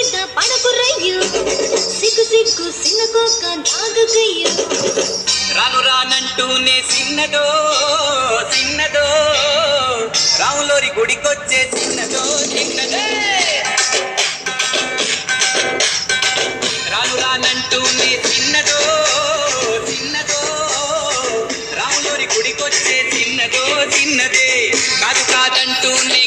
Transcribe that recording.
మీద పడకురయ్యు సిగ్గు సిగ్గు సిన్నకోక నాగకయ్యు రాను రానంటూనే చిన్నదో చిన్నదో రాములోరి గుడికొచ్చే చిన్నదో చిన్నదే రాను రానంటూనే చిన్నదో చిన్నదో రాములోరి గుడికొచ్చే చిన్నదో చిన్నదే కాదు కాదంటూనే